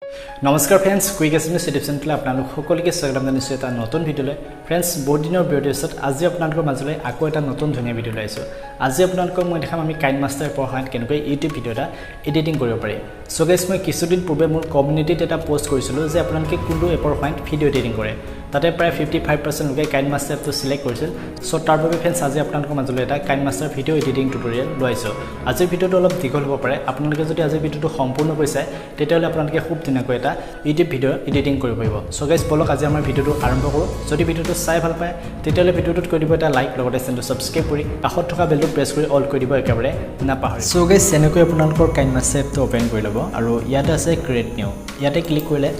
নমস্কাৰ friends quick SMS YouTube চেনেললৈ আপোনালোক সকলোকে স্বাগতম জনাইছোঁ এটা নতুন ভিডিঅ'লৈ ফ্ৰেন্ডছ বহুত দিনৰ ভিডিঅ'ৰ পিছত আজি আপোনালোকৰ মাজলৈ আকৌ এটা নতুন ধুনীয়া ভিডিঅ' লৈ আহিছোঁ আজি আপোনালোকক মই দেখাম আমি কাইনমাষ্টাৰ এপৰ সহায়ত কেনেকৈ ইউটিউব ভিডিঅ' এটা এডিটিং কৰিব পাৰি সো গাইছ মই কিছুদিন পূৰ্বে মোৰ কমিউনিটিত এটা পোষ্ট কৰিছিলোঁ যে আপোনালোকে কোনটো এপৰ সহায়ত ভিডিঅ' এডিটিং কৰে তাতে প্ৰায় 55% লোকে কাইনমাষ্টাৰ এপটো সিলেক্ট কৰিছিল সো তাৰ বাবে ফ্ৰেন্ডছ আজি আপোনালোকৰ মাজলৈ এটা কাইনমাষ্টাৰ ভিডিঅ' এডিটিং টিউটৰিয়েল লৈ আহিছোঁ আজিৰ ভিডিঅ'টো অলপ দীঘল হ'ব পাৰে আপোনালোকে যদি আজিৰ ভিডিঅ'টো সম্পূৰ্ণকৈ চায় তেতিয়াহ'লে আপোনালোকে খুব ধুনীয়াকৈ এটা ইউটিউব ভিডিঅ' এডিটিং কৰিব পাৰিব সো গাইছ বলক আজি আমাৰ ভিডিঅ'টো আৰম্ভ কৰোঁ যদি ভিডিঅ'টো চাই ভাল পায় তেতিয়াহ'লে ভিডিঅ'টোত কৰি দিব এটা লাইক লগতে চেনেলটো সাবস্ক্ৰাইব কৰি কাষত থকা বেলটো প্ৰেছ কৰি অল কৰি দিব একেবাৰে নাপাহৰি সো গাইছ এনেকৈ আপোনালোকৰ কাইনমাষ্টাৰ এপটো ওপেন কৰি ল'ব আৰু ইয়াতে আছে ক্ৰিয়েট নিউ ইয়াতে ক্লিক কৰিলে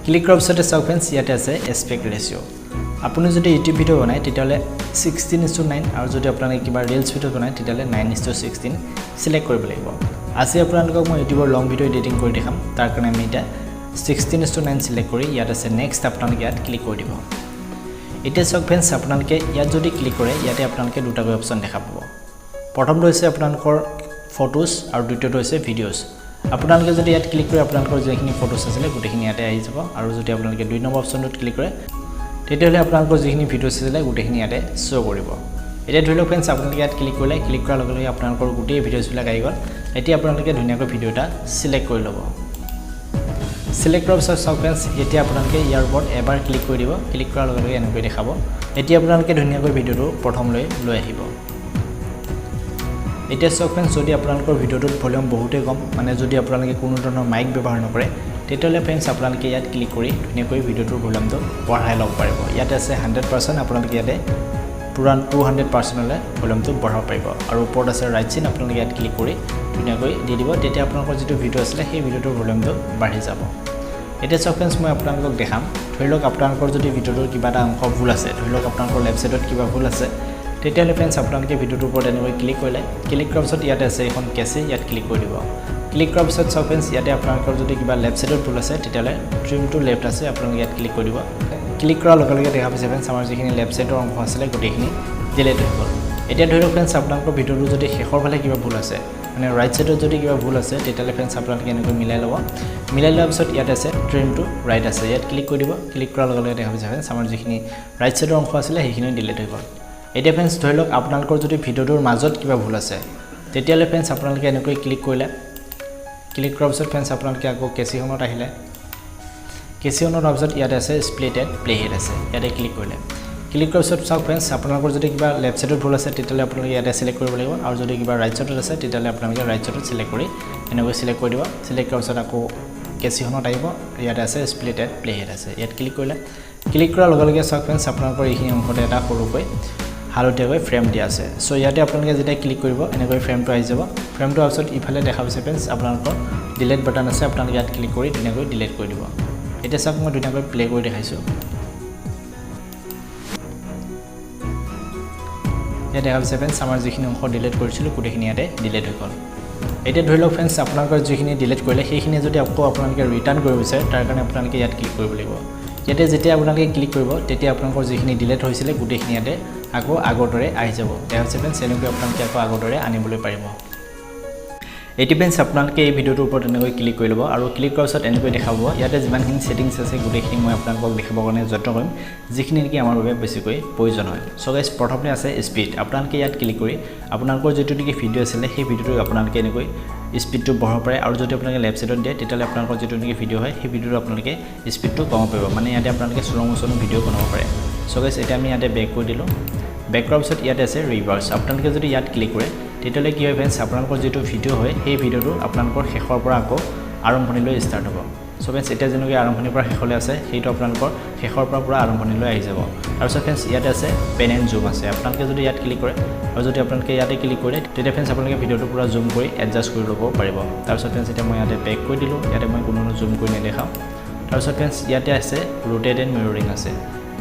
ক্লিক কৰাৰ পিছতে চাওক ফ্ৰেন্ডছ ইয়াতে আছে এস্পেক্ট ৰেচিঅ' আপুনি যদি ইউটিউব ভিডিঅ' বনায় তেতিয়াহ'লে 16:9 আৰু যদি আপোনালোকে কিবা ৰিলছ ভিডিঅ' বনায় তেতিয়াহ'লে 9:16 সিলেক্ট কৰিব লাগিব আজি আপোনালোকক মই ইউটিউবৰ লং ভিডিঅ' এডিটিং কৰি দেখাম তাৰ কাৰণে আমি এটা 16:9 সিলেক্ট কৰি ইয়াত আছে নেক্সট আপোনালোকে ইয়াত ক্লিক কৰি দিব এতিয়া চাওক ফ্ৰেন্ডছ আপোনালোকে ইয়াত যদি ক্লিক কৰে ইয়াতে আপোনালোকে দুটাকৈ অপশ্যন দেখা পাব প্ৰথমটো হৈছে আপোনালোকৰ ফটোজ আৰু দ্বিতীয়টো হৈছে ভিডিঅ'জ আপোনালোকে যদি ইয়াত ক্লিক কৰে আপোনালোকৰ যিখিনি ফটোজ আছে গোটেইখিনি ইয়াতে আহি যাব আৰু যদি আপোনালোকে 2 নম্বৰ অপশ্যনটোত ক্লিক কৰে তেতিয়াহ'লে আপোনালোকৰ যিখিনি ভিডিঅ'জ আছে গোটেইখিনি ইয়াতে শ্ব' কৰিব এতিয়া ধৰি লওক ফ্ৰেন্ডছ আপোনালোকে ইয়াত ক্লিক কৰিলে ক্লিক কৰাৰ লগে লগে আপোনালোকৰ গোটেই ভিডিঅ'জবিলাক আহি গ'ল এতিয়া আপোনালোকে ধুনীয়াকৈ ভিডিঅ' এটা সিলেক্ট কৰি ল'ব সিলেক্ট কৰাৰ পিছত চাওক ফ্ৰেন্ডছ এতিয়া আপোনালোকে ইয়াৰ ওপৰত এবাৰ ক্লিক কৰি দিব ক্লিক কৰাৰ লগে লগে এনেকৈ দেখাব এতিয়া আপোনালোকে ধুনীয়াকৈ ভিডিঅ'টো প্ৰথমলৈ লৈ আহিব এতিয়া চাওক ফ্ৰেন্ডছ যদি আপোনালোকৰ ভিডিঅ'টোত ভলিউম বহুতেই কম মানে যদি আপোনালোকে কোনো ধৰণৰ মাইক ব্যৱহাৰ নকৰে তেতিয়াহ'লে ফ্ৰেন্ডছ আপোনালোকে ইয়াত ক্লিক কৰি ধুনীয়াকৈ ভিডিঅ'টোৰ ভলিউমটো বঢ়াই ল'ব পাৰিব ইয়াতে আছে 100% আপোনালোকে ইয়াতে পুৰা 200%লৈ ভলিউমটো বঢ়াব পাৰিব আৰু ওপৰত আছে ৰাইট চিন আপোনালোকে ইয়াত ক্লিক কৰি ধুনীয়াকৈ দি দিব তেতিয়া আপোনালোকৰ যিটো ভিডিঅ' আছিলে সেই ভিডিঅ'টোৰ ভলিউমটো বাঢ়ি যাব এতিয়া চাওক ফ্ৰেন্ডছ মই আপোনালোকক দেখাম ধৰি লওক আপোনালোকৰ যদি ভিডিঅ'টোৰ কিবা এটা অংশ ভুল আছে ধৰি লওক আপোনালোকৰ লেফ্ট সাইডত কিবা ভুল আছে তেতিয়াহ'লে ফ্ৰেন্ডছ আপোনালোকে ভিডিঅ'টোৰ ওপৰত এনেকৈ ক্লিক কৰিলে ক্লিক কৰাৰ পিছত ইয়াতে আছে এখন কেঁচি ইয়াত ক্লিক কৰি দিব ক্লিক কৰাৰ পিছত চাওক ফ্ৰেন্ডছ ইয়াতে আপোনালোকৰ যদি কিবা লেফ্ট সাইডত ভুল আছে তেতিয়াহ'লে ট্ৰিম টু লেফ্ট আছে আপোনালোকে ইয়াত ক্লিক কৰি দিব ক্লিক কৰাৰ লগে লগে দেখা পাইছে ফ্ৰেন্ডছ আমাৰ যিখিনি লেফ্ট সাইডৰ অংশ আছিলে গোটেইখিনি ডিলিট হৈ গ'ল এতিয়া ধৰি লওক ফ্ৰেন্ডছ আপোনালোকৰ ভিডিঅ'টো যদি শেষৰ ফালে কিবা ভুল আছে মানে ৰাইট সাইডত যদি কিবা ভুল আছে তেতিয়াহ'লে ফ্ৰেন্ডছ আপোনালোকে এনেকৈ মিলাই ল'ব মিলাই লোৱাৰ পিছত ইয়াত আছে ট্ৰিম টু ৰাইট আছে ইয়াত ক্লিক কৰি দিব ক্লিক কৰাৰ লগে লগে দেখা পাইছে ফ্ৰেন্ডছ আমাৰ যিখিনি ৰাইট সাইডৰ অংশ আছিলে সেইখিনি ডিলিট হৈ গ'ল এতিয়া ফ্ৰেন্ডছ ধৰি লওক আপোনালোকৰ যদি ভিডিঅ'টোৰ মাজত কিবা ভুল আছে তেতিয়াহ'লে ফ্ৰেন্ডছ আপোনালোকে এনেকৈ ক্লিক কৰিলে ক্লিক কৰাৰ পিছত ফ্ৰেন্ডছ আপোনালোকে আকৌ কেঁচিখনত আহিলে কেঁচিখনত হোৱাৰ পিছত ইয়াতে আছে স্প্লিটেড প্লেহেড আছে ইয়াতে ক্লিক কৰিলে ক্লিক কৰাৰ পিছত চাওক ফ্ৰেন্ডছ আপোনালোকৰ যদি কিবা লেফ্ট সাইডত ভুল আছে তেতিয়াহ'লে আপোনালোকে ইয়াতে সিলেক্ট কৰিব লাগিব আৰু যদি কিবা ৰাইট সাইডত আছে তেতিয়াহ'লে আপোনালোকে ৰাইট সাইডত সিলেক্ট কৰি এনেকৈ সিলেক্ট কৰি দিব সিলেক্ট কৰাৰ পিছত আকৌ কেঁচিখনত আহিব ইয়াতে আছে স্প্লিটেড প্লেহেড আছে ইয়াত ক্লিক কৰিলে ক্লিক কৰাৰ লগে লগে চাওক ফ্ৰেন্ডছ আপোনালোকৰ এইখিনি অংশতে এটা সৰুকৈ হালধীয়াকৈ ফ্ৰেম দিয়া আছে সো ইয়াতে আপোনালোকে যেতিয়া ক্লিক কৰিব এনেকৈ ফ্ৰেমটো আহি যাব ফ্ৰেমটো অহাৰ পিছত ইফালে দেখা পাইছে ফ্ৰেন্ডছ আপোনালোকৰ ডিলিট বাটন আছে আপোনালোকে ইয়াত ক্লিক কৰি ধুনীয়াকৈ ডিলিট কৰি দিব এতিয়া চাওক মই ধুনীয়াকৈ প্লে কৰি দেখাইছোঁ ইয়াত দেখা পাইছে ফ্ৰেন্ডছ আমাৰ যিখিনি অংশ ডিলিট কৰিছিলোঁ গোটেইখিনি ইয়াতে ডিলিট হৈ গ'ল এতিয়া ধৰি লওক ফ্ৰেন্ডছ আপোনালোকৰ যিখিনি ডিলিট কৰিলে সেইখিনি যদি আকৌ আপোনালোকে ৰিটাৰ্ণ কৰিব বিচাৰে তাৰ কাৰণে আপোনালোকে ইয়াত ক্লিক কৰিব লাগিব ইয়াতে যেতিয়া আপোনালোকে ক্লিক কৰিব তেতিয়া আপোনালোকৰ যিখিনি ডিলিট হৈছিলে গোটেইখিনি ইয়াতে আকৌ আগৰ দৰে আহি যাব দেখা পাইছে ফ্ৰেন্ডছ এনেকৈ আপোনালোকে আকৌ আগৰ দৰে আনিবলৈ পাৰিব এতিয়া ফ্ৰেন্ডছ আপোনালোকে এই ভিডিঅ'টোৰ ওপৰত এনেকৈ ক্লিক কৰি ল'ব আৰু ক্লিক কৰাৰ পিছত এনেকৈ দেখাব ইয়াতে যিমানখিনি ছেটিংছ আছে গোটেইখিনি মই আপোনালোকক দেখাবৰ কাৰণে যত্ন কৰিম যিখিনি নেকি আমাৰ বাবে বেছিকৈ প্ৰয়োজন হয় সো গাইছ প্ৰথমতে আছে স্পীড আপোনালোকে ইয়াত ক্লিক কৰি আপোনালোকৰ যিটো নেকি ভিডিঅ' আছিলে সেই ভিডিঅ'টো আপোনালোকে এনেকৈ স্পীডটো বঢ়াব পাৰে আৰু যদি আপোনালোকে লেফ্ট সাইডত দিয়ে তেতিয়াহ'লে আপোনালোকৰ যিটো নেকি ভিডিঅ' হয় সেই ভিডিঅ'টো আপোনালোকে স্পীডটো কমাব পাৰিব মানে ইয়াতে আপোনালোকে শ্ল' মোশ্যনো ভিডিঅ' বনাব পাৰে সো গাইছ এতিয়া আমি ইয়াতে বেক কৰি দিলোঁ বেক কৰাৰ পিছত ইয়াতে আছে ৰিভাৰ্ছ আপোনালোকে যদি ইয়াত ক্লিক কৰে তেতিয়াহ'লে কি হয় ফ্ৰেন্ডছ আপোনালোকৰ যিটো ভিডিঅ' হয় সেই ভিডিঅ'টো আপোনালোকৰ শেষৰ পৰা আকৌ আৰম্ভণিলৈ ষ্টাৰ্ট হ'ব সো ফ্ৰেন্ডছ এতিয়া যেনেকৈ আৰম্ভণিৰ পৰা শেষলৈ আছে সেইটো আপোনালোকৰ শেষৰ পৰা আৰম্ভণিলৈ আহি যাব তাৰপিছত ফ্ৰেন্ডছ ইয়াতে আছে পেন এণ্ড জুম আছে আপোনালোকে যদি ইয়াত ক্লিক কৰে আৰু যদি আপোনালোকে ইয়াতে ক্লিক কৰে তেতিয়া ফ্ৰেন্ডছ আপোনালোকে ভিডিঅ'টো পুৰা জুম কৰি এডজাষ্ট কৰি ল'ব পাৰিব তাৰপিছত ফ্ৰেন্ডছ এতিয়া মই ইয়াতে বেক কৰি দিলোঁ ইয়াতে মই কোনো জুম কৰি নেদেখাওঁ তাৰপিছত ফ্ৰেন্ডছ ইয়াতে আছে ৰোটেট এণ্ড মিৰৰিং আছে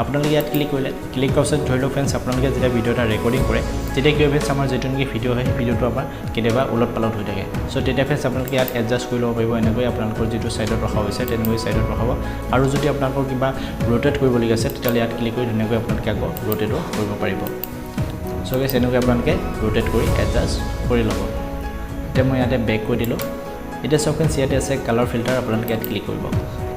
আপোনালোকে ইয়াত ক্লিক কৰিলে ক্লিক কৰাৰ পিছত ধৰি লওক ফ্ৰেন্ডছ আপোনালোকে যেতিয়া ভিডিঅ' এটা ৰেকৰ্ডিং কৰে তেতিয়া কি হয় ফ্ৰেন্ডছ আমাৰ যিটো নেকি ভিডিঅ' হয় সেই ভিডিঅ'টো আমাৰ কেতিয়াবা উলট পালট হৈ থাকে সো তেতিয়া ফ্ৰেন্ডছ আপোনালোকে ইয়াত এডজাষ্ট কৰি ল'ব পাৰিব এনেকৈ আপোনালোকৰ যিটো ছাইডত ৰখা হৈছে তেনেকৈ ছাইডত ৰখাব আৰু যদি আপোনালোকৰ কিবা ৰোটেট কৰিবলগীয়া আছে তেতিয়াহ'লে ইয়াত ক্লিক কৰি ধুনীয়াকৈ আপোনালোকে আকৌ ৰোটেটো কৰিব পাৰিব সো গাইছ এনেকৈ আপোনালোকে ৰোটেট কৰি এডজাষ্ট কৰি ল'ব এতিয়া মই ইয়াতে বেক কৰি দিলোঁ এতিয়া চাওক ফ্ৰেন্ডছ ইয়াতে আছে কালাৰ ফিল্টাৰ আপোনালোকে ইয়াত ক্লিক কৰিব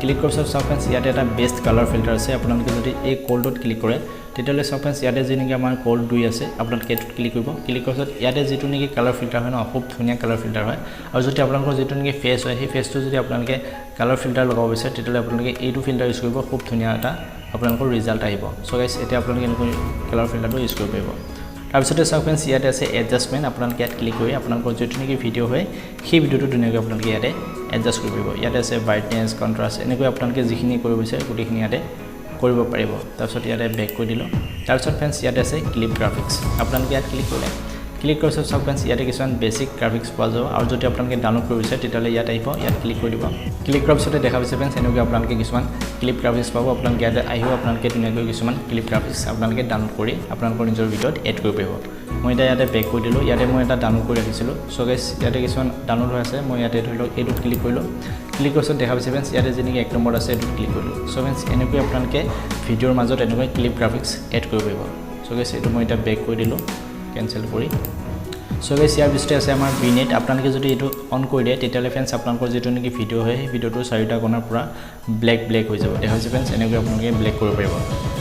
ক্লিক কৰাৰ পিছত চাওক ফ্ৰেন্ডছ ইয়াতে এটা বেষ্ট কালাৰ ফিল্টাৰ আছে আপোনালোকে যদি এই কোল্ডত ক্লিক কৰে তেতিয়াহ'লে চাওক ফ্ৰেন্ডছ ইয়াতে যি নেকি আমাৰ কোল্ড 2 আছে আপোনালোকে এইটোত ক্লিক কৰিব ক্লিক কৰাৰ পিছত ইয়াতে যিটো নেকি কালাৰ ফিল্টাৰ হয় ন খুব ধুনীয়া কালাৰ ফিল্টাৰ হয় আৰু যদি আপোনালোকৰ যিটো নেকি ফেচ হয় সেই ফেচটো যদি আপোনালোকে কালাৰ ফিল্টাৰ লগাব বিচাৰে তেতিয়াহ'লে আপোনালোকে এইটো ফিল্টাৰ ইউজ কৰিব খুব ধুনীয়া এটা আপোনালোকৰ ৰিজাল্ট আহিব সো গাইস এতিয়া আপোনালোকে এনেকৈ কালাৰ ফিল্টাৰটো ইউজ কৰিব পাৰিব তাৰপিছতে চাওক ফ্ৰেন্ডছ ইয়াতে আছে এডজাষ্টমেণ্ট আপোনালোকে ইয়াত ক্লিক কৰি আপোনালোকৰ যিটো নেকি ভিডিঅ' হয় সেই ভিডিঅ'টো ধুনীয়াকৈ আপোনালোকে ইয়াতে এডজাষ্ট কৰিব পাৰিব ইয়াতে আছে ব্ৰাইটনেছ কণ্ট্ৰাষ্ট এনেকৈ আপোনালোকে যিখিনি কৰিব বিচাৰে গোটেইখিনি ইয়াতে কৰিব পাৰিব তাৰপিছত ইয়াতে বেক কৰি দিলোঁ তাৰপিছত ফ্ৰেন্ডছ ইয়াতে আছে ক্লিপ গ্ৰাফিক্স আপোনালোকে ইয়াত ক্লিক কৰিলে ক্লিক কৰাৰ পিছত চাওক ফ্ৰেন্ডছ ইয়াতে কিছুমান বেছিক গ্ৰাফিক্স পোৱা যাব আৰু যদি আপোনালোকে ডাউনলোড কৰিব বিচাৰে তেতিয়াহ'লে ইয়াত আহিব ইয়াত ক্লিক কৰি দিব ক্লিক কৰাৰ পিছতে দেখা পাইছে ফ্ৰেন্ডছ এনেকৈ আপোনালোকে কিছুমান ক্লিপ গ্ৰাফিক্স পাব আপোনালোকে ইয়াতে আহিব আপোনালোকে ধুনীয়াকৈ কিছুমান ক্লিপ গ্ৰাফিক্স আপোনালোকে ডাউনলোড কৰি আপোনালোকৰ নিজৰ ভিডিঅ'ত এড কৰিব পাৰিব মই এতিয়া ইয়াতে বেক কৰি দিলোঁ ইয়াতে মই এটা ডাউনলোড কৰি ৰাখিছিলোঁ চ' গাইছ ইয়াতে কিছুমান ডাউনলোড হৈ আছে মই ইয়াতে ধৰি লওক এইটোত ক্লিক কৰিলোঁ ক্লিক কৰাৰ পিছত দেখা পাইছে ফ্ৰেন্ডছ ইয়াতে যেনেকৈ এক নম্বৰত আছে এইটোত ক্লিক কৰিলোঁ চ' ফ্ৰেন্ডছ এনেকৈ আপোনালোকে ভিডিঅ'ৰ মাজত এনেকৈ ক্লিপ গ্ৰাফিক্স এড কৰিব পাৰিব চ' গাইছ এইটো মই এতিয়া বেক কৰি দিলোঁ কেনচেল কৰি চ' গাইছ ইয়াৰ পিছতে আছে আমাৰ বিনেট আপোনালোকে যদি এইটো অন কৰি দিয়ে তেতিয়াহ'লে ফ্ৰেন্ডছ আপোনালোকৰ যিটো নেকি ভিডিঅ' হয় সেই ভিডিঅ'টো চাৰিটা কোণৰ পৰা ব্লেক হৈ যাব দেখা হৈছে ফ্ৰেন্ডছ এনেকৈ আপোনালোকে ব্লেক কৰিব পাৰিব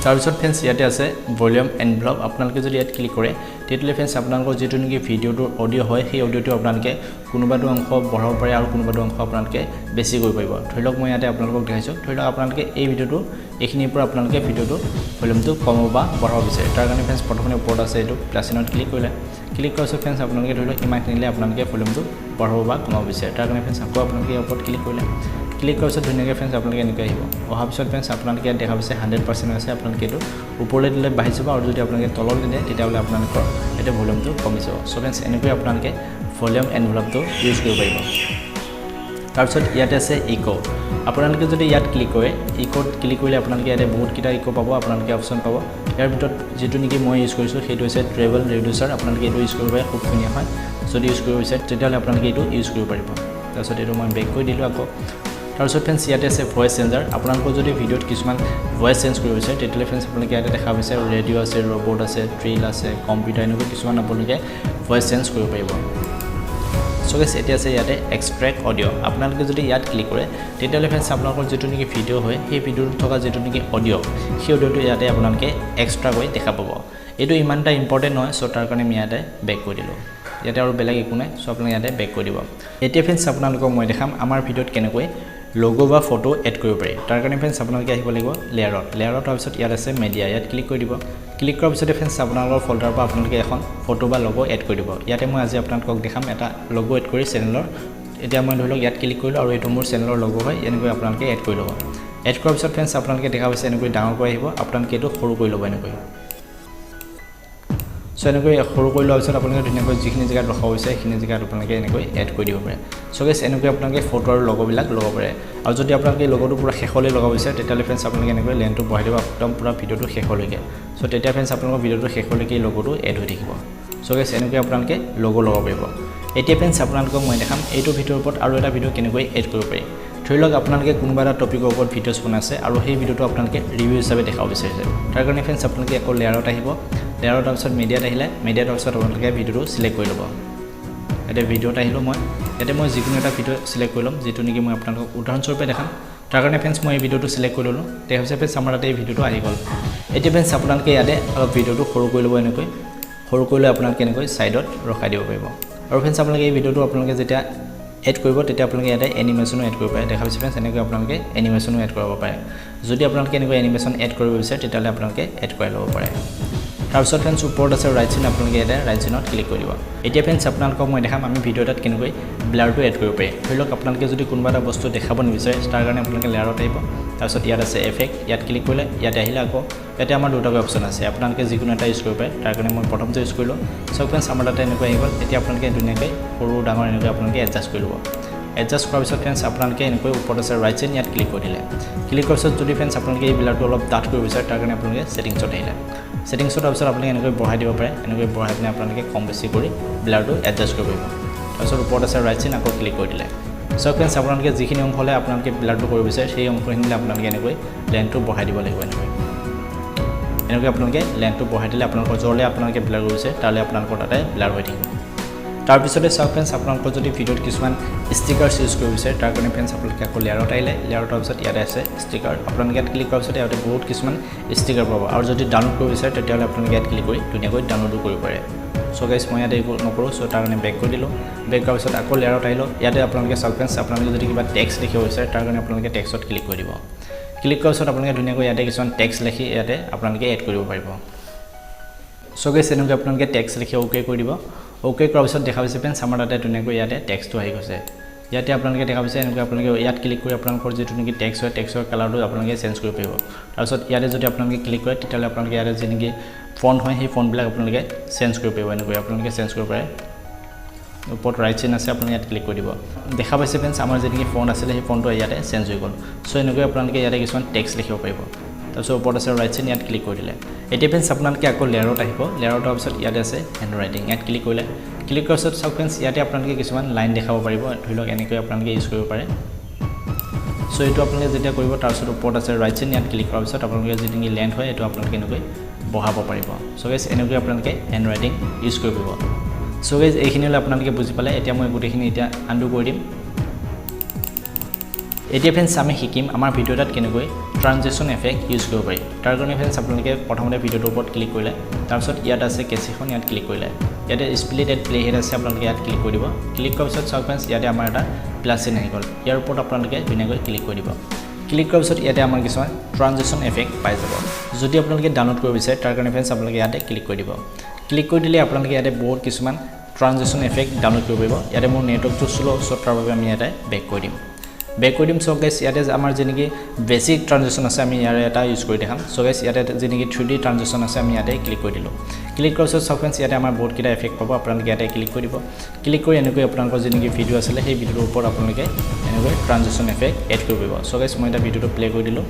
তাৰপিছত ফ্ৰেন্ডছ ইয়াতে আছে ভলিউম এনভলপ আপোনালোকে যদি ইয়াত ক্লিক কৰে তেতিয়াহ'লে ফ্ৰেন্ডছ আপোনালোকৰ যিটো নেকি ভিডিঅ'টোৰ অডিঅ' হয় সেই অডিঅ'টো আপোনালোকে কোনোবাটো অংশ বঢ়াব পাৰে আৰু কোনোবাটো অংশ আপোনালোকে বেছি কৰিব পাৰিব ধৰি লওক মই ইয়াতে আপোনালোকক দেখাইছোঁ ধৰি লওক আপোনালোকে এই ভিডিঅ'টো এইখিনিৰ পৰা আপোনালোকে ভিডিঅ'টো ভলিউমটো কমাব বা বঢ়াব বিচাৰে তাৰ কাৰণে ফ্ৰেন্ডছ প্ৰথমে ওপৰত আছে এইটো প্লাছিনত ক্লিক কৰিলে ক্লিক কৰাৰ পিছত ফ্ৰেন্ডছ আপোনালোকে ধৰি লওক ইমানখিনিলে আপোনালোকে ভলিউমটো বঢ়াব বা কমাব বিচাৰে তাৰ কাৰণে ফ্ৰেন্ডছ আকৌ আপোনালোকে ইয়াৰ ওপৰত ক্লিক কৰিলে ক্লিক কৰাৰ পিছত ধুনীয়াকৈ ফ্ৰেন্ডছ আপোনালোকে এনেকৈ আহিব অহাৰ পিছত ফ্ৰেন্ডছ আপোনালোকে ইয়াত দেখা পাইছে 100% আছে আপোনালোকে এইটো ওপৰলৈ দিলে বাঢ়ি যাব আৰু যদি আপোনালোকে তললৈ দিয়ে তেতিয়াহ'লে আপোনালোকৰ এতিয়া ভলিউমটো কমি যাব চ' ফ্ৰেন্ডছ এনেকৈ আপোনালোকে ভলিউম এনভলপটো ইউজ কৰিব পাৰিব তাৰপিছত ইয়াতে আছে ইকো আপোনালোকে যদি ইয়াত ক্লিক কৰে ইকোত ক্লিক কৰিলে আপোনালোকে ইয়াতে বহুতকেইটা ইকো পাব আপোনালোকে অপশ্যন পাব ইয়াৰ ভিতৰত যিটো নেকি মই ইউজ কৰিছোঁ সেইটো হৈছে ট্ৰেভেল ৰিডিউচাৰ আপোনালোকে এইটো ইউজ কৰিব পাৰে খুব ধুনীয়া হয় যদি ইউজ কৰিব বিচাৰে তেতিয়াহ'লে আপোনালোকে এইটো ইউজ কৰিব পাৰিব তাৰপিছত এইটো মই বেক কৰি দিলোঁ আকৌ তাৰপিছত ফ্ৰেন্ডছ ইয়াতে আছে ভইচ চেঞ্জাৰ আপোনালোকৰ যদি ভিডিঅ'ত কিছুমান ভইচ চেঞ্জ কৰিব বিচাৰে তেতিয়াহ'লে ফ্ৰেন্ডছ আপোনালোকে ইয়াতে দেখা পাইছে ৰেডিঅ' আছে ৰবট আছে ট্ৰিল আছে কম্পিউটাৰ এনেকুৱা কিছুমান আপোনালোকে ভইচ চেঞ্জ কৰিব পাৰিব চ' গাইছ এতিয়া আছে ইয়াতে এক্সট্ৰেক্ট অডিঅ' আপোনালোকে যদি ইয়াত ক্লিক কৰে তেতিয়াহ'লে ফ্ৰেন্ডছ আপোনালোকৰ যিটো নেকি ভিডিঅ' হয় সেই ভিডিঅ'টোত থকা যিটো নেকি অডিঅ' সেই অডিঅ'টো ইয়াতে আপোনালোকে এক্সট্ৰাকৈ দেখা পাব এইটো ইমান এটা ইম্পৰ্টেণ্ট নহয় চ' তাৰ কাৰণে আমি ইয়াতে বেক কৰি দিলোঁ ইয়াতে আৰু বেলেগ একো নাই চ' আপোনালোকে ইয়াতে বেক কৰি দিব এতিয়া ফ্ৰেন্ডছ আপোনালোকক মই দেখাম আমাৰ ভিডিঅ'ত কেনেকৈ লগো বা ফটো এড কৰিব পাৰি তাৰ কাৰণে ফ্ৰেন্ডছ আপোনালোকে আহিব লাগিব লেয়াৰত তাৰপিছত ইয়াত আছে মেডিয়া ইয়াত ক্লিক কৰি দিব ক্লিক কৰাৰ পিছতে ফ্ৰেন্ডছ আপোনালোকৰ ফল্ডাৰৰ পৰা আপোনালোকে এখন ফটো বা লগো এড কৰি দিব ইয়াতে মই আজি আপোনালোকক দেখাম এটা লগো এড কৰি চেনেলৰ এতিয়া মই ধৰি লওক ইয়াত ক্লিক কৰিলোঁ আৰু এইটো মোৰ চেনেলৰ লগো হয় এনেকৈ আপোনালোকে এড কৰি ল'ব এড কৰাৰ পিছত ফ্ৰেন্ডছ আপোনালোকে দেখা পাইছে এনেকৈ ডাঙৰ কৰি আহিব আপোনালোকে এইটো সৰু কৰি ল'ব এনেকৈ চ' এনেকৈ সৰু কৰি লোৱাৰ পিছত আপোনালোকে ধুনীয়াকৈ যিখিনি জেগাত ৰখাব হৈছে সেইখিনি জেগাত আপোনালোকে এনেকৈ এড কৰি দিব পাৰে চ' গাইছ এনেকৈ আপোনালোকে ফটো আৰু লগোবিলাক ল'ব পাৰে আৰু যদি আপোনালোকে লগোটো পূৰা শেষলৈ লগাব বিচাৰে তেতিয়াহ'লে ফ্ৰেন্ডছ আপোনালোকে এনেকৈ লেনটো বঢ়াই দিব একদম পূৰা ভিডিঅ'টো শেষলৈকে চ' তেতিয়া ফ্ৰেন্ডছ আপোনালোকৰ ভিডিঅ'টো শেষলৈকে এই লগোটো এড হৈ থাকিব চ' গাইছ এনেকৈ আপোনালোকে লগো লগাব পাৰিব এতিয়া ফ্ৰেন্ডছ আপোনালোকক মই দেখাম এইটো ভিডিঅ'ৰ ওপৰত আৰু এটা ভিডিঅ' কেনেকৈ এড কৰিব পাৰি ধৰি লওক আপোনালোকে কোনোবা এটা টপিকৰ ওপৰত ভিডিঅ'ছ বনাইছে আৰু সেই ভিডিঅ'টো আপোনালোকে ৰিভিউ হিচাপে দেখাব বিচাৰিছে তাৰ কাৰণে ফ্ৰেন্ডছ আপোনালোকে আকৌ লেয়াৰত আহিব লেয়াৰৰ তাৰপিছত মিডিয়াত আহিলে মিডিয়াৰ তাৰপিছত আপোনালোকে ভিডিঅ'টো চিলেক্ট কৰি ল'ব এতিয়া ভিডিঅ'ত আহিলোঁ মই ইয়াতে মই যিকোনো এটা ভিডিঅ' চিলেক্ট কৰি ল'ম যিটো নেকি মই আপোনালোকক উদাহৰণস্বৰূপে দেখাম তাৰ কাৰণে ফ্ৰেন্ডছ মই এই ভিডিঅ'টো চিলেক্ট কৰি ল'লোঁ তাৰপিছত ফ্ৰেন্ডছ আমাৰ তাতে এই ভিডিঅ'টো আহি গ'ল এতিয়া ফ্ৰেন্ডছ আপোনালোকে ইয়াতে অলপ ভিডিঅ'টো সৰু কৰি ল'ব এনেকৈ সৰু কৰি লৈ আপোনালোকে এনেকৈ ছাইডত ৰখাই দিব পাৰিব আৰু ফ্ৰেন্ডছ আপোনালোকে এই ভিডিঅ'টো আপোনালোকে যেতিয়া এড কৰিব তেতিয়া আপোনালোকে ইয়াতে এনিমেশ্যনো এড কৰিব পাৰে দেখা পাইছে ফ্ৰেন্ডছ এনেকৈ আপোনালোকে এনিমেশ্যনো এড কৰিব পাৰে যদি আপোনালোকে এনেকৈ এনিমেশ্যন এড কৰিব বিচাৰে তেতিয়াহ'লে আপোনালোকে এড কৰাই ল'ব পাৰে তাৰপিছত ফ্ৰেন্ডছ ওপৰত আছে ৰাইট চিন আপোনালোকে ইয়াতে ৰাইট চিনত ক্লিক কৰি দিব এতিয়া ফ্ৰেন্ডছ আপোনালোকক মই দেখাম আমি ভিডিঅ' এটাত কেনেকৈ ব্লাৰটো এড কৰিব পাৰি ধৰি লওক আপোনালোকে যদি কোনোবা এটা বস্তু দেখাব নিবিচাৰে তাৰ কাৰণে আপোনালোকে লেয়াৰত আহিব তাৰপিছত ইয়াত আছে এফেক্ট ইয়াত ক্লিক কৰিলে ইয়াতে আহিলে আকৌ ইয়াতে আমাৰ দুটাকৈ অপশ্যন আছে আপোনালোকে যিকোনো এটা ইউজ কৰিব পাৰে তাৰ কাৰণে মই প্ৰথমতে ইউজ কৰিলোঁ চাওক ফ্ৰেন্ডছ আমাৰ তাতে এনেকৈ আহি গ'ল এতিয়া আপোনালোকে ধুনীয়াকৈ সৰু ডাঙৰ এনেকৈ আপোনালোকে এডজাষ্ট কৰি ল'ব এডজাষ্ট কৰাৰ পিছত ফ্ৰেন্ডছ আপোনালোকে এনেকৈ ওপৰত আছে ৰাইট চাইড ইয়াত ক্লিক কৰি দিলে ক্লিক কৰাৰ পিছত যদি ফ্ৰেন্ডছ আপোনালোকে এই ব্লাৰটো অলপ ডাঠ কৰিব বিচাৰে তাৰ কাৰণে আপোনালোকে ছেটিংছত আহিলে ছেটিংছত তাৰপিছত আপোনালোকে এনেকৈ বঢ়াই দিব পাৰে এনেকৈ বঢ়াই পিনে আপোনালোকে কম বেছি কৰি ব্লাৰটো এডজাষ্ট কৰিব পাৰিব তাৰপিছত ওপৰত আছে ৰাইট চাইড আকৌ ক্লিক কৰি দিলে চাওক ফ্ৰেন্ডছ আপোনালোকে যিখিনি অংশ হ'লে আপোনালোকে ব্লাৰটো কৰিব বিচাৰে সেই অংশখিনিলে আপোনালোকে এনেকৈ লেনটো বঢ়াই দিব লাগিব এনেকৈ আপোনালোকে লেনটো বঢ়াই দিলে আপোনালোকৰ য'লৈ আপোনালোকে ব্লাৰ কৰিছে তালৈ আপোনালোকৰ তাতে ব্লাৰ হৈ থাকিব তাৰ পিছতে চাওক ফ্ৰেন্ডছ আপোনালোকৰ যদি ভিডিঅ'ত কিছুমান ষ্টিকাৰছ ইউজ কৰিব বিচাৰে তাৰ কাৰণে ফ্ৰেন্ডছ আপোনালোকে আকৌ লেয়াৰত আহিলে লেয়াৰত তাৰপিছত ইয়াতে আছে ষ্টিকাৰ আপোনালোকে ইয়াত ক্লিক কৰাৰ পিছত ইয়াতে বহুত কিছুমান ষ্টিকাৰ পাব আৰু যদি ডাউনলোড কৰিব বিচাৰে তেতিয়াহ'লে আপোনালোকে ইয়াত ক্লিক কৰি ধুনীয়াকৈ ডাউনলোডো কৰিব পাৰে সো গাইস মই ইয়াতে নকৰোঁ সো তাৰ কাৰণে বেক কৰি দিলোঁ বেক কৰাৰ পিছত আকৌ লেয়াৰত আহিলোঁ ইয়াতে আপোনালোকে চাওক ফ্ৰেন্ডছ আপোনালোকে যদি কিবা টেক্সট লিখিব বিচাৰে তাৰ কাৰণে আপোনালোকে টেক্সটত ক্লিক কৰি দিব ক্লিক কৰাৰ পিছত আপোনালোকে ধুনীয়াকৈ ইয়াতে কিছুমান টেক্সট লিখি ইয়াতে আপোনালোকে এড কৰিব পাৰিব সো গাইস এনেকৈ আপোনালোকে টেক্সট লিখি ওকে কৰি দিব ওকে কৰাৰ পিছত দেখা পাইছে ফ্ৰেন্ডছ আমাৰ তাতে ধুনীয়াকৈ ইয়াতে টেক্সটটো আহি গৈছে ইয়াতে আপোনালোকে দেখা পাইছে এনেকৈ আপোনালোকে ইয়াত ক্লিক কৰি আপোনালোকৰ যিটো নেকি টেক্সট হয় টেক্সটৰ কালাৰটো আপোনালোকে চেঞ্জ কৰিব পাৰিব তাৰপিছত ইয়াতে যদি আপোনালোকে ক্লিক কৰে তেতিয়াহ'লে আপোনালোকে ইয়াতে যি নেকি ফন্ট হয় সেই ফন্টবিলাক আপোনালোকে চেঞ্জ কৰিব পাৰিব এনেকৈ আপোনালোকে চেঞ্জ কৰিব পাৰে ওপৰত ৰাইট চিন আছে আপুনি ইয়াত ক্লিক কৰি দিব দেখা পাইছে ফ্ৰেন্ডছ আমাৰ যি নেকি ফন্ট আছিলে সেই ফন্টটো ইয়াতে চেঞ্জ হৈ গ'ল সো এনেকৈ আপোনালোকে ইয়াতে কিছুমান টেক্সট লিখিব পাৰিব তাৰপিছত ওপৰত আছে ৰাইট চিন ইয়াত ক্লিক কৰি দিলে এতিয়া ফ্ৰেন্ডছ আপোনালোকে আকৌ লেয়াৰত আহিব লেয়াৰত অহাৰ পিছত ইয়াতে আছে হেণ্ড ৰাইটিং ইয়াত ক্লিক কৰিলে ক্লিক কৰাৰ পিছত চাওক ফ্ৰেন্ডছ ইয়াতে আপোনালোকে কিছুমান লাইন দেখাব পাৰিব ধৰি লওক এনেকৈ আপোনালোকে ইউজ কৰিব পাৰে সো এইটো আপোনালোকে যেতিয়া কৰিব তাৰপিছত ওপৰত আছে ৰাইট চিন ইয়াত ক্লিক কৰাৰ পিছত আপোনালোকে যি নেকি লেন্থ হয় এইটো আপোনালোকে এনেকৈ বঢ়াব পাৰিব সো গাইছ এনেকৈ আপোনালোকে হেণ্ড ৰাইটিং ইউজ কৰিব পাৰিব সো গাইছ এইখিনি হ'লে আপোনালোকে বুজি পালে এতিয়া মই গোটেইখিনি এতিয়া আনডু কৰি দিম এতিয়া ফ্ৰেন্ডছ আমি শিকিম আমাৰ ভিডিঅ' এটাত কেনেকৈ ট্ৰানজেকশ্যন এফেক্ট ইউজ কৰিব পাৰি তাৰ কাৰণে ফ্ৰেন্ডছ আপোনালোকে প্ৰথমতে ভিডিঅ'টোৰ ওপৰত ক্লিক কৰিলে তাৰপিছত ইয়াত আছে কেচিখন ইয়াত ক্লিক কৰিলে ইয়াতে স্প্লিট এড প্লে হেড আছে আপোনালোকে ইয়াত ক্লিক কৰি দিব ক্লিক কৰাৰ পিছত চাওক ফ্ৰেন্ডছ ইয়াতে আমাৰ এটা প্লাছ চিন আহি গ'ল ইয়াৰ ওপৰত আপোনালোকে ধুনীয়াকৈ ক্লিক কৰি দিব ক্লিক কৰাৰ পিছত ইয়াতে আমাৰ কিছুমান ট্ৰানজেকশ্যন এফেক্ট পাই যাব যদি আপোনালোকে ডাউনলোড কৰিব বিচাৰে তাৰ কাৰণে ফ্ৰেন্ডছ আপোনালোকে ইয়াতে ক্লিক কৰি দিব ক্লিক কৰি দিলে আপোনালোকে ইয়াতে বহুত কিছুমান ট্ৰানজেকশ্যন এফেক্ট ডাউনলোড কৰিব পাৰিব ইয়াতে মোৰ নেটৱৰ্কটো শ্ল' চ' তাৰ বাবে আমি ইয়াতে বেক কৰি দিম বেক কৰি দিম সো গাইছ ইয়াতে আমাৰ যি নেকি বেছিক ট্ৰানজেকশ্যন আছে আমি ইয়াৰে এটা ইউজ কৰি দেখাম সো গাইছ ইয়াতে যি নেকি 3D ট্ৰানজেকশ্যন আছে আমি ইয়াতে ক্লিক কৰি দিলোঁ ক্লিক কৰাৰ পিছত ফ্ৰেন্ডছ ইয়াতে আমাৰ বহুত কিটা এফেক্ট পাব আপোনালোকে ইয়াতে ক্লিক কৰি দিব ক্লিক কৰি এনেকৈ আপোনালোকৰ যি নেকি ভিডিঅ' আছিলে সেই ভিডিঅ'টোৰ ওপৰত আপোনালোকে এনেকৈ ট্ৰানজেকশ্যন এফেক্ট এড কৰিব পাৰিব সো গাইছ মই এটা ভিডিঅ'টো প্লে কৰি দিলোঁ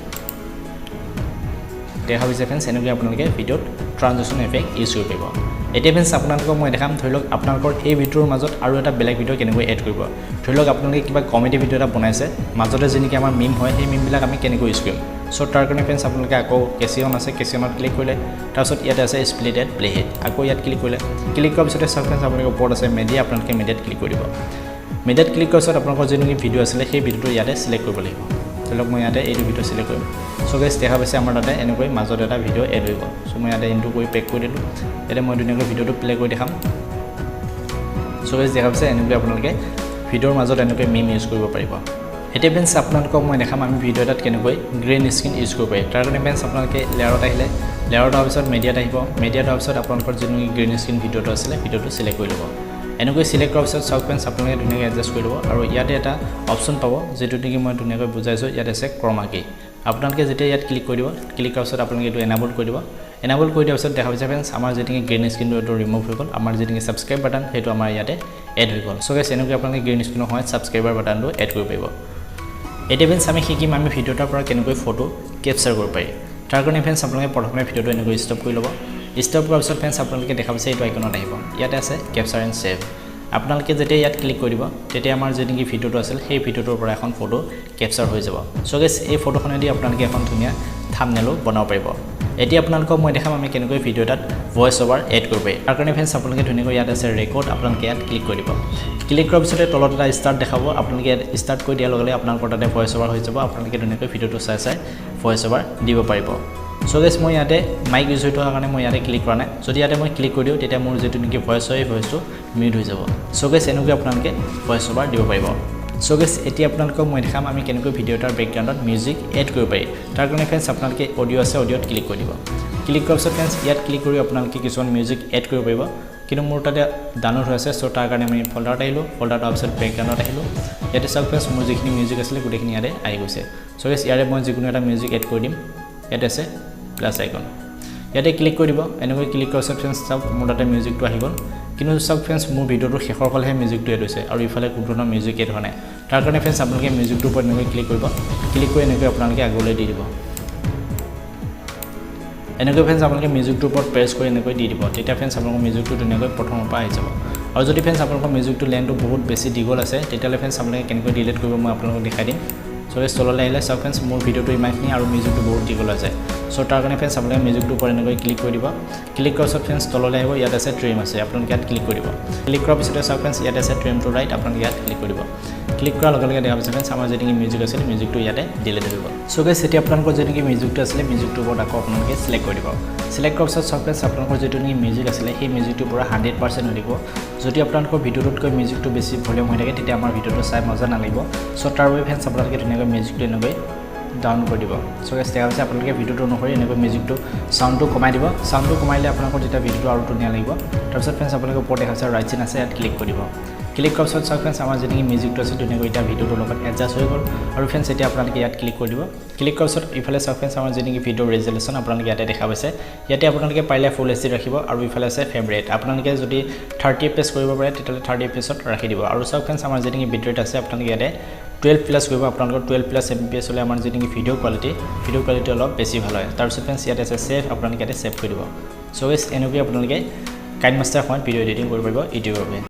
দেখা পাইছে ফ্ৰেন্ডছ এনেকৈ আপোনালোকে ভিডিঅ'ত ট্ৰানজেকশ্যন এফেক্ট ইউজ কৰিব পাৰিব এতিয়া ফ্ৰেন্ডছ আপোনালোকক মই দেখাম ধৰি লওক আপোনালোকৰ এই ভিডিঅ'ৰ মাজত আৰু এটা বেলেগ ভিডিঅ' কেনেকৈ এড কৰিব ধৰি লওক আপোনালোকে কিবা কমেডি ভিডিঅ' এটা বনাইছে মাজতে যি নেকি আমাৰ মিম হয় সেই মিমবিলাক আমি কেনেকৈ ইউজ কৰিম সো তাৰ কাৰণে ফ্ৰেন্ডছ আপোনালোকে আকৌ কেচিয়ন আছে কেচিয়নত ক্লিক কৰিলে তাৰপিছত ইয়াতে আছে স্প্লিট এড প্লে হেড আকৌ ইয়াত ক্লিক কৰিলে ক্লিক কৰাৰ পিছতে চাওক ফ্ৰেন্ডছ আপোনালোকে ওপৰত আছে মেডিয়া আপোনালোকে মেডিয়াত ক্লিক কৰি দিব মেডিয়াত ক্লিক কৰাৰ পিছত আপোনালোকৰ যি নেকি ভিডিঅ' আছিলে সেই ভিডিঅ'টো ইয়াতে চিলেক্ট কৰিব লাগিব ধৰি লওক মই ইয়াতে এইটো ভিডিঅ' চিলেক্ট কৰিম সো গাইছ দেখা পাইছে আমাৰ তাতে এনেকৈ মাজত এটা ভিডিঅ' এড হৈ গ'ল সো মই ইয়াতে ইনটু কৰি পেক কৰি দিলোঁ ইয়াতে মই ধুনীয়াকৈ ভিডিঅ'টো প্লে কৰি দেখাম সো গাইছ দেখা পাইছে এনেকৈ আপোনালোকে ভিডিঅ'ৰ মাজত এনেকৈ মিম ইউজ কৰিব পাৰিব এতিয়া ফ্ৰেন্ডছ আপোনালোকক মই দেখাম আমি ভিডিঅ' এটাত কেনেকৈ গ্ৰীণ স্ক্ৰীণ ইউজ কৰিব পাৰি তাৰ কাৰণে ফ্ৰেন্ডছ আপোনালোকে লেয়াৰত আহিলে লেয়াৰত অহাৰ পিছত মেডিয়াত আহিব মেডিয়াত অহাৰ পিছত আপোনালোকৰ যি গ্ৰীণ স্ক্ৰীণ ভিডিঅ'টো আছিলে ভিডিঅ'টো চিলেক্ট কৰি ল'ব এনেকৈ চিলেক্ট কৰাৰ পিছত চাওক ফ্ৰেন্ডছ আপোনালোকে ধুনীয়াকৈ এডজাষ্ট কৰি ল'ব আৰু ইয়াতে এটা অপশ্যন পাব যিটো নেকি মই ধুনীয়াকৈ বুজাইছোঁ ইয়াত আছে ক্ৰমা কি আপোনালোকে যেতিয়া ইয়াত ক্লিক কৰি দিব ক্লিক কৰাৰ পিছত আপোনালোকে এইটো এনাবল কৰি দিব এনাবল কৰি দিয়াৰ পিছত দেখা পাইছে ফ্ৰেন্ডছ আমাৰ যি নেকি গ্ৰীণ স্ক্ৰীণটো এইটো ৰিমুভ হৈ গ'ল আমাৰ যি নেকি ছাবস্ক্ৰাইব বাটন সেইটো আমাৰ ইয়াতে এড হৈ গ'ল সো গাইছ এনেকৈ আপোনালোকে গ্ৰীণ স্ক্ৰীণৰ সময়ত ছাবস্ক্ৰাইবাৰ বাটনটো এড কৰিব পাৰিব এতিয়া ফ্ৰেন্ডছ আমি শিকিম আমি ভিডিঅ'টাৰ পৰা কেনেকৈ ফটো কেপচাৰ কৰিব পাৰি তাৰ কাৰণে ফ্ৰেন্ডছ আপোনালোকে প্ৰথমে ভিডিঅ'টো এনেকৈ ষ্টপ কৰি ল'ব ষ্টপ কৰাৰ পিছত ফ্ৰেন্ডছ আপোনালোকে দেখা পাইছে এইটো আইকনত আহিব ইয়াতে আছে কেপচাৰ এণ্ড ছেভ আপোনালোকে যেতিয়া ইয়াত ক্লিক কৰিব তেতিয়া আমাৰ যি নেকি ভিডিঅ'টো আছিল সেই ভিডিঅ'টোৰ পৰা এখন ফটো কেপচাৰ হৈ যাব সো গাইছ এই ফটোখনেদি আপোনালোকে এখন ধুনীয়া থাম্বনেইলো বনাব পাৰিব এতিয়া আপোনালোকক মই দেখাম আমি কেনেকৈ ভিডিঅ' এটাত ভইচ অভাৰ এড কৰিব পাৰি তাৰ কাৰণে ফ্ৰেন্ডছ আপোনালোকে ধুনীয়াকৈ ইয়াত আছে ৰেকৰ্ড আপোনালোকে ইয়াত ক্লিক কৰি দিব ক্লিক কৰাৰ পিছতে তলত এটা ষ্টাৰ্ট দেখাব আপোনালোকে ইয়াত ষ্টাৰ্ট কৰি দিয়াৰ লগে লগে আপোনালোকৰ তাতে ভইচ অভাৰ হৈ যাব আপোনালোকে ধুনীয়াকৈ ভিডিঅ'টো চাই ভইচ অভাৰ দিব পাৰিব সো গাইছ মই ইয়াতে মাইক ইউজ হৈ থকাৰ কাৰণে মই ইয়াতে ক্লিক কৰা নাই যদি ইয়াতে মই ক্লিক কৰি দিওঁ তেতিয়া মোৰ যিটো নেকি ভইচ হয় ভইচটো মিউট হৈ যাব সো গাইছ এনেকৈ আপোনালোকে ভইচ অভাৰ দিব পাৰিব সো গাইছ এতিয়া আপোনালোকক মই দেখাম আমি কেনেকৈ ভিডিঅ' এটাৰ বেকগ্ৰাউণ্ডত মিউজিক এড কৰিব পাৰি তাৰ কাৰণে ফ্ৰেন্ডছ আপোনালোকে অডিঅ' আছে অডিঅ'ত ক্লিক কৰি দিব ক্লিক কৰাৰ পিছত ফ্ৰেন্ডছ ইয়াত ক্লিক কৰি আপোনালোকে কিছুমান মিউজিক এড কৰিব পাৰিব কিন্তু মোৰ তাতে ডাউনলোড হৈ আছে সো তাৰ কাৰণে আমি ফল্ডাৰত আহিলোঁ ফল্ডাৰত অহাৰ পিছত বেকগ্ৰাউণ্ডত আহিলোঁ ইয়াতে চাওক ফ্ৰেন্ডছ মোৰ যিখিনি মিউজিক আছিলে গোটেইখিনি ইয়াতে আহি গৈছে সো গাইছ ইয়াৰে মই যিকোনো এটা মিউজিক এড কৰি দিম ইয়াতে আছে প্লাছ আইকন ইয়াতে ক্লিক কৰি দিব এনেকৈ ক্লিক কৰাৰ পিছত ফ্ৰেন্ডছ চাওক মোৰ তাতে মিউজিকটো আহি গ'ল কিন্তু চাওক ফ্ৰেন্ডছ মোৰ ভিডিঅ'টোৰ শেষৰ ফালেহে মিউজিকটো এড হৈছে আৰু ইফালে কোনো ধৰণৰ মিউজিক এড হোৱা নাই তাৰ কাৰণে ফ্ৰেন্ডছ আপোনালোকে মিউজিকটোৰ ওপৰত এনেকৈ ক্লিক কৰিব ক্লিক কৰি এনেকৈ আপোনালোকে আগলৈ দি দিব এনেকৈ ফ্ৰেন্ডছ আপোনালোকে মিউজিকটোৰ ওপৰত প্ৰেছ কৰি এনেকৈ দি দিব তেতিয়া ফ্ৰেন্ডছ আপোনালোকৰ মিউজিকটো ধুনীয়াকৈ প্ৰথমৰ পৰা আহি যাব আৰু যদি ফ্ৰেন্ডছ আপোনালোকৰ মিউজিকটো লেন্থটো বহুত বেছি দীঘল আছে তেতিয়াহ'লে ফ্ৰেন্ডছ আপোনালোকে কেনেকৈ ডিলিট কৰিব মই আপোনালোকক দেখাই দিম সো গাইজ তললৈ আহিলে চাওক ফ্ৰেণ্ডছ মোৰ ভিডিঅ'টো ইমানখিনি আৰু মিউজিকটো বহুত দীঘল আছে সো তাৰ কাৰণে ফ্ৰেণ্ডছ আপোনালোকে মিউজিকটোৰ ওপৰত এনেকৈ ক্লিক কৰি দিব ক্লিক কৰাৰ পিছত ফ্ৰেণ্ডছ তললৈ আহিব ইয়াত আছে ট্ৰিম আছে আপোনালোকে ইয়াত ক্লিক কৰিব ক্লিক কৰাৰ পিছতে চাওক ফ্ৰেণ্ডছ ইয়াত আছে ট্ৰিম টু ৰাইট আপোনালোকে ইয়াত ক্লিক কৰিব ক্লিক কৰাৰ লগে লগে দেখা পাইছে ফ্ৰেণ্ডছ আমাৰ যেনেকৈ মিউজিক আছিল মিউজিকটো ইয়াতে ডিলিট হৈ গ'ল সো গাইজ এতিয়া আপোনালোকৰ যেনেকৈ মিউজিকটো আছিলে মিউজিকটোৰ ওপৰত আকৌ আপোনালোকে চিলেক্ট কৰি দিব চিলেক্ট কৰাৰ পিছত চাওক ফ্ৰেণ্ডছ আপোনালোকৰ যিটো নেকি মিউজিক আছিলে সেই মিউজিকটোৰ পৰা 100% হৈ দিব যদি আপোনালোকৰ ভিডিঅ'টোতকৈ মিউজিকটো বেছি ভলিউম হৈ থাকে তেতিয়া আমাৰ ভিডিঅ'টো চাই মজা নালাগিব সো তাৰ বাবে ফ্ৰেণ্ডছ আপোনালোকে ধুনীয়াকৈ মিউজিকটো এনেকৈ ডাউন কৰি দিব সো গাইজ দেখা পাইছে আপোনালোকে ভিডিঅ'টো অনুসৰি এনেকৈ মিউজিকটো সাউণ্ডটো কমাই দিব সাউণ্ডটো কমাইলে আপোনালোকৰ যেতিয়া ভিডিঅ'টো আৰু ধুনীয়া লাগিব তাৰপিছত ফ্ৰেণ্ডছ আপোনালোকে ওপৰত দেখা পাইছে ৰাইট চিন আছে ইয়াত ক্লিক কৰি দিব ক্লিক কৰাৰ পিছত চাওক ফ্ৰেণ্ডছ আমাৰ যেনেকৈ মিউজিকটো আছে ধুনীয়াকৈ এতিয়া ভিডিঅ'টোৰ লগত এডজাষ্ট হৈ গ'ল আৰু ফ্ৰেণ্ডছ এতিয়া আপোনালোকে ইয়াত ক্লিক কৰি দিব ক্লিক কৰাৰ পিছত ইফালে চাওক ফ্ৰেণ্ডছ আমাৰ যেনেকৈ ভিডিঅ' ৰেজুলেশ্যন আপোনালোকে ইয়াতে দেখা পাইছে ইয়াতে আপোনালোকে পাৰিলে ফুল এইচ ডি ৰাখিব আৰু ইফালে আছে ফেভৰেট আপোনালোকে যদি 30 fps কৰিব পাৰে তেতিয়াহ'লে 30 fps ৰাখি দিব আৰু চাওক ফ্ৰেণ্ডছ আমাৰ যেনেকৈ বিটৰেট আছে আপোনালোকে ইয়াতে 12 প্লাছ কৰিব আপোনালোকৰ 12 প্লাছ mbps হ'লে আমাৰ যেনেকৈ ভিডিঅ' কোৱালিটি অলপ বেছি ভাল হয় তাৰপিছত ফ্ৰেণ্ডছ ইয়াতে আছে ছেভ আপোনালোকে ইয়াতে ছেভ কৰি দিব সো গাইজ এনেকৈ আপোনালোকে কাইনমাষ্টাৰ সময়ত ভিডিঅ' এডিটিং কৰিব পাৰিব ইউটিউবৰ বাবে